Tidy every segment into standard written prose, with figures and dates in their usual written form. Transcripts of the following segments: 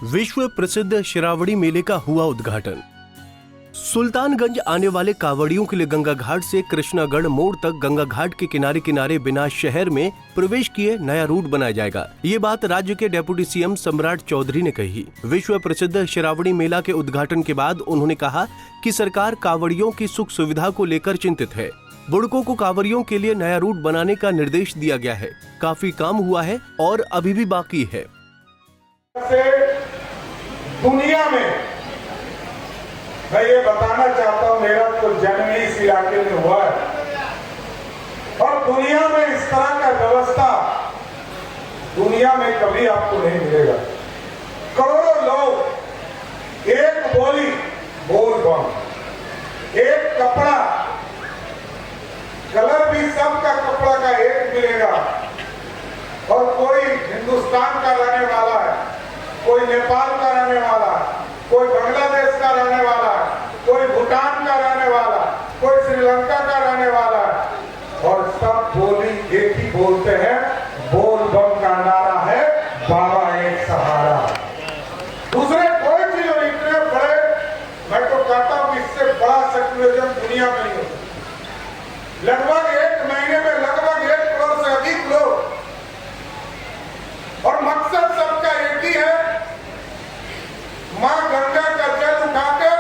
विश्व प्रसिद्ध श्रावणी मेले का हुआ उद्घाटन। सुल्तानगंज आने वाले कांवड़ियों के लिए गंगा घाट से कृष्णागढ़ मोड़ तक गंगा घाट के किनारे किनारे बिना शहर में प्रवेश किए नया रूट बनाया जाएगा। ये बात राज्य के डेप्यूटी सीएम सम्राट चौधरी ने कही। विश्व प्रसिद्ध श्रावणी मेला के उद्घाटन के बाद उन्होंने कहा कि सरकार कांवड़ियों की सुख सुविधा को लेकर चिंतित है। बुड़कों को कांवड़ियों के लिए नया रूट बनाने का निर्देश दिया गया है। काफी काम हुआ है और अभी भी बाकी है। दुनिया में मैं ये बताना चाहता हूं, मेरा तो जन्म ही इस इलाके में हुआ है और दुनिया में इस तरह का व्यवस्था दुनिया में कभी आपको नहीं मिलेगा। करोड़ों लोग एक बोली बोल बम, एक कपड़ा, कलर भी सबका कपड़ा का एक मिलेगा और कोई हिंदुस्तान का रहने वाला है, कोई नेपाल का रहने वाला है, कोई बांग्लादेश का रहने वाला है, कोई भूटान का रहने वाला, कोई श्रीलंका का रहने वाला है और सब बोली एक ही बोलते हैं। बोल बम का नारा है, बाबा एक सहारा। दूसरे कोई चीज और इतने बड़े, मैं तो कहता हूं कि इससे बड़ा सेक्युलरिज्म दुनिया में नहीं होता। लगभग एक महीने में लगभग 1 करोड़ से अधिक लोग, और मकसद सबका एक ही है, मां गंगा का जल उठाकर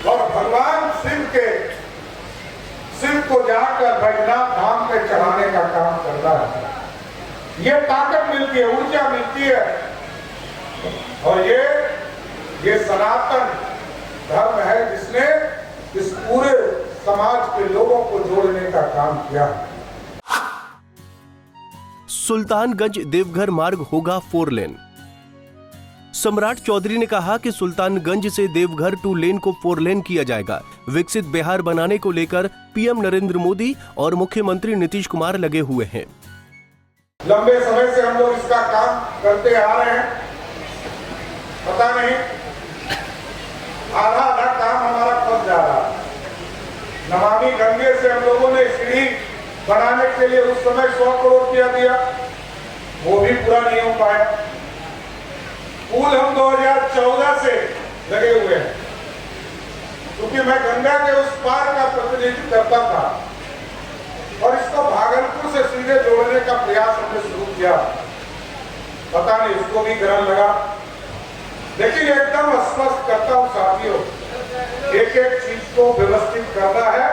और भगवान शिव को जाकर बैजनाथ धाम पे चढ़ाने का काम करना है। ये ताकत मिलती है, ऊर्जा मिलती है और ये सनातन धर्म है जिसने इस पूरे समाज के लोगों को जोड़ने का काम किया। सुल्तानगंज देवघर मार्ग होगा 4 लेन। सम्राट चौधरी ने कहा कि सुल्तानगंज से देवघर 2 लेन को 4 लेन किया जाएगा। विकसित बिहार बनाने को लेकर पीएम नरेंद्र मोदी और मुख्यमंत्री नीतीश कुमार लगे हुए हैं। लंबे समय से हम लोग इसका काम करते आ रहे हैं, पता नहीं आधा आधा काम हमारा फंस जा रहा है। नमामि गंगे से हम लोगों ने सीढ़ी बनाने के लिए उस समय 100 करोड़ दिया, वो भी पूरा नहीं हो पाया। पुल हम 2014 से लगे हुए हैं, क्योंकि मैं गंगा के उस पार का प्रतिनिधित्व करता था और इसको भागलपुर से सीधे जोड़ने का प्रयास हमने शुरू किया। पता नहीं उसको भी ग्रहण लगा, लेकिन एकदम स्पष्ट करता हूं साथियों, एक एक चीज को व्यवस्थित करना है।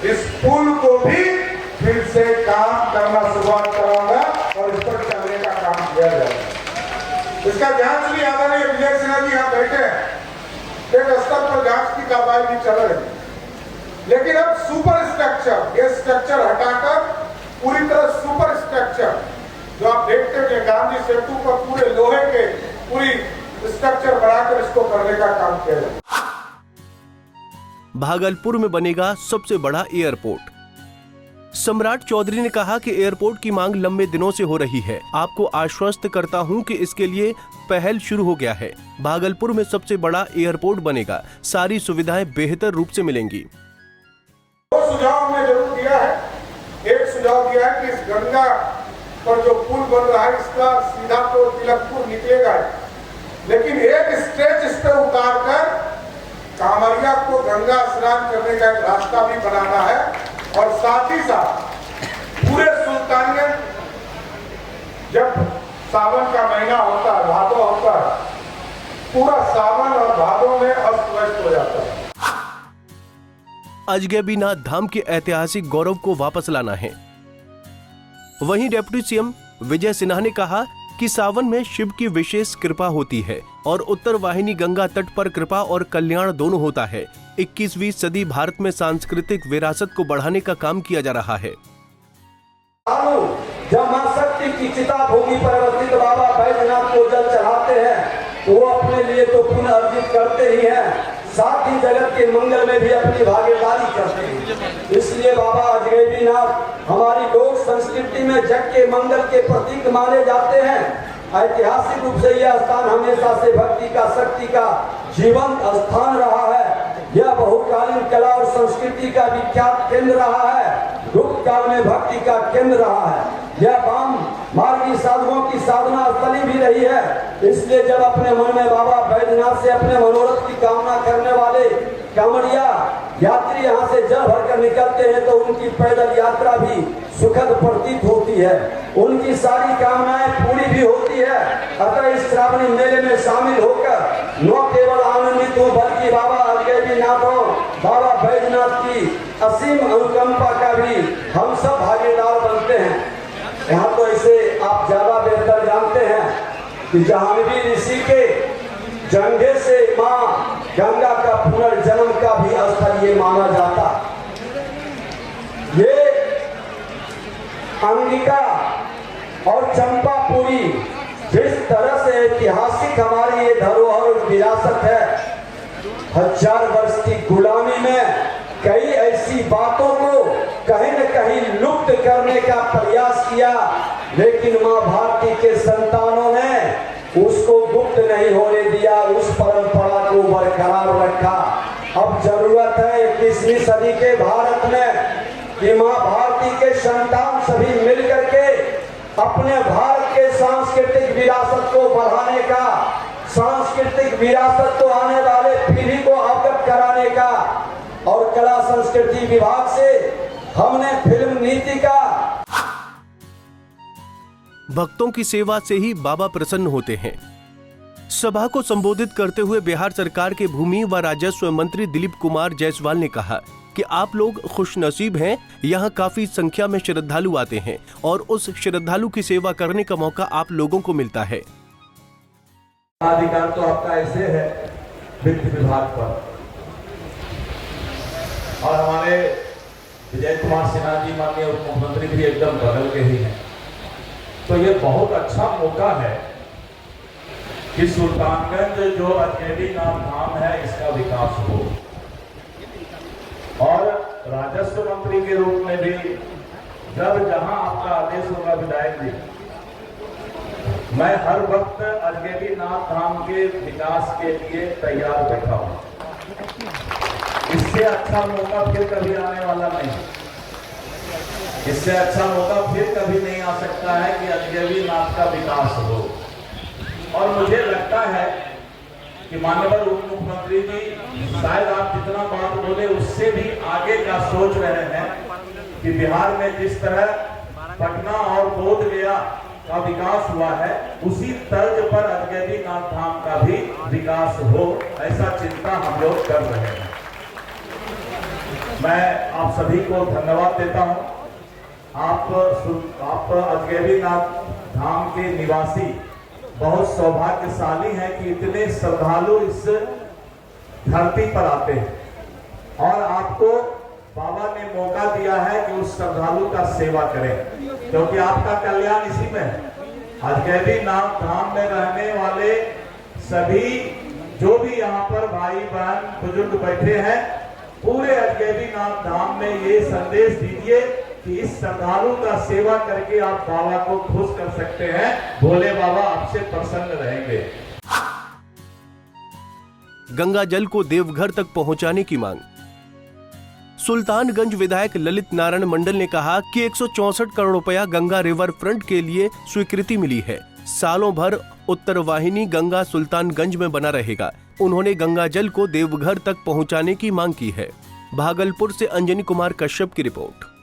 इस पुल को भी फिर से काम करना शुरुआत कराऊंगा और इस पर चलने का काम किया जाएगा। इसका जांच भी आदरणीय विजय सिन्हा जी यहाँ बैठे हैं, एक स्तर पर जांच की कार्रवाई भी चल रही है, लेकिन अब सुपर स्ट्रक्चर, ये स्ट्रक्चर हटाकर पूरी तरह सुपर स्ट्रक्चर जो आप देखते हैं गांधी सेतु पर पूरे लोहे के पूरी स्ट्रक्चर बनाकर इसको करने का काम किया जाए। भागलपुर में बनेगा सबसे बड़ा एयरपोर्ट। सम्राट चौधरी ने कहा कि एयरपोर्ट की मांग लंबे दिनों से हो रही है। आपको आश्वस्त करता हूं कि इसके लिए पहल शुरू हो गया है। भागलपुर में सबसे बड़ा एयरपोर्ट बनेगा, सारी सुविधाएं बेहतर रूप से मिलेंगी। 2 सुझाव हमने जरूर दिया है। एक सुझाव दिया है कि इस गंगा पर जो पुल बन रहा है इसका सीधा तो तिलकपुर निकलेगा, लेकिन एक स्ट्रेच इस पे उतार कर कांवड़िया को गंगा स्नान करने का एक रास्ता भी बनाना है और साथ ही साथ पूरे सुल्तानगंज जब सावन का महीना होता है, भादो होता है, पूरा सावन और भादो में अस्त व्यस्त हो जाता है। अजगैबीनाथ धाम के ऐतिहासिक गौरव को वापस लाना है। वहीं डिप्टी सीएम विजय सिन्हा ने कहा कि सावन में शिव की विशेष कृपा होती है और उत्तर वाहिनी गंगा तट पर कृपा और कल्याण दोनों होता है। 21वीं सदी भारत में सांस्कृतिक विरासत को बढ़ाने का काम किया जा रहा है। जब मां शक्ति की चिता भूमि पर अवस्थित बाबा बैजनाथ को जल चढ़ाते हैं, वो अपने लिए तो पुण्य अर्जित करते ही हैं, साथ ही जगत के मंगल में भी अपनी भागीदारी करते हैं। इसलिए बाबा अजगैबीनाथ हमारी लोक संस्कृति में जग के मंगल के प्रतीक माने जाते हैं। ऐतिहासिक रूप से यह स्थान हमेशा से भक्ति का, शक्ति का जीवंत स्थान रहा है। यह बहुकालीन कला और संस्कृति का विख्यात केंद्र रहा है। गुप्त काल में भक्ति का केंद्र रहा है। यह मार्गी साधुओं की साधना स्थली भी रही है। इसलिए जब अपने मन में बाबा बैजनाथ से अपने मनोरथ की कामना करने वाले कांवड़िया यात्री यहाँ से जल भरकर निकलते हैं तो उनकी पैदल यात्रा भी सुखद प्रतीत होती है, उनकी सारी कामनाएं पूरी भी होती है। अतः इस श्रावणी मेले में शामिल होकर न केवल आनंदित हो बल्कि बाबा अजगैबीनाथ और बाबा बैजनाथ की असीम अनुकंपा का भी हम सब भागीदार बनते हैं। यहाँ तो ऐसे आप ज्यादा बेहतर जानते हैं कि जाह्नवी ऋषि के जंघे से माँ गंगा का पुनर्जन्म का भी स्थल ये माना जाता। ये अंगिका और चंपापुरी जिस तरह से ऐतिहासिक हमारी ये धरोहर विरासत है, 1000 वर्ष की गुलामी में कई ऐसी बातों को कहीं न कहीं लुप्त करने का प्रयास किया, लेकिन मां भारती के संतानों ने उसको गुप्त नहीं होने दिया, उस परंपरा को बरकरार रखा। अब जरूरत है 21वीं सदी के भारत में कि मां भारती के संतान सभी मिलकर के अपने भारत के सांस्कृतिक विरासत को बढ़ाने का, सांस्कृतिक विरासत को आने वाले पीढ़ी को अवगत कराने का, और कला संस्कृति विभाग से हमने फिल्म नीति का। भक्तों की सेवा से ही बाबा प्रसन्न होते हैं। सभा को संबोधित करते हुए बिहार सरकार के भूमि व राजस्व मंत्री दिलीप कुमार जायसवाल ने कहा कि आप लोग खुशनसीब हैं, यहाँ काफी संख्या में श्रद्धालु आते हैं और उस श्रद्धालु की सेवा करने का मौका आप लोगों को मिलता है। अधिकार तो आपका ऐसे है वित्त विभाग पर, और हमारे विजय कुमार सिन्हा जी माननीय उप मुख्यमंत्री भी एकदम बगल के ही हैं। तो ये बहुत अच्छा मौका है कि सुल्तानगंज जो अजगैबीनाथ धाम है इसका विकास हो, और राजस्व मंत्री के रूप में भी जब जहां आपका आदेश होगा विधायक जी, मैं हर वक्त अजगैबीनाथ धाम के विकास के लिए तैयार बैठा हूं। इससे अच्छा मौका फिर कभी आने वाला नहीं, इससे अच्छा मौका फिर कभी नहीं आ सकता है कि अजगैबीनाथ का विकास हो। और मुझे लगता है कि माननीय उप मुख्यमंत्री जी शायद आप जितना बात बोले उससे भी आगे का सोच रहे हैं कि बिहार में जिस तरह पटना और बोध गया का विकास हुआ है उसी तर्ज पर अजगैबीनाथ धाम का भी विकास हो, ऐसा चिंता हम लोग कर रहे हैं। मैं आप सभी को धन्यवाद देता हूं। आप अजगैबीनाथ धाम के निवासी बहुत सौभाग्यशाली हैं कि इतने श्रद्धालु इस धरती पर आते हैं और आपको बाबा ने मौका दिया है कि उस श्रद्धालु का सेवा करें, क्योंकि आपका कल्याण इसी में है। अजगैबीनाथ धाम में रहने वाले सभी जो भी यहाँ पर भाई बहन बुजुर्ग बैठे हैं, पूरे अजगैबीनाथ धाम में ये संदेश दीजिए कि इस श्रद्धालु का सेवा करके आप बाबा को खुश कर सकते हैं, भोले बाबा आपसे प्रसन्न रहेंगे। गंगा जल को देवघर तक पहुंचाने की मांग। सुल्तानगंज विधायक ललित नारायण मंडल ने कहा कि 164 करोड़ रुपया गंगा रिवर फ्रंट के लिए स्वीकृति मिली है। सालों भर उत्तर वाहिनी गंगा सुल्तानगंज में बना रहेगा। उन्होंने गंगा जल को देवघर तक पहुंचाने की मांग की है। भागलपुर से अंजनी कुमार कश्यप की रिपोर्ट।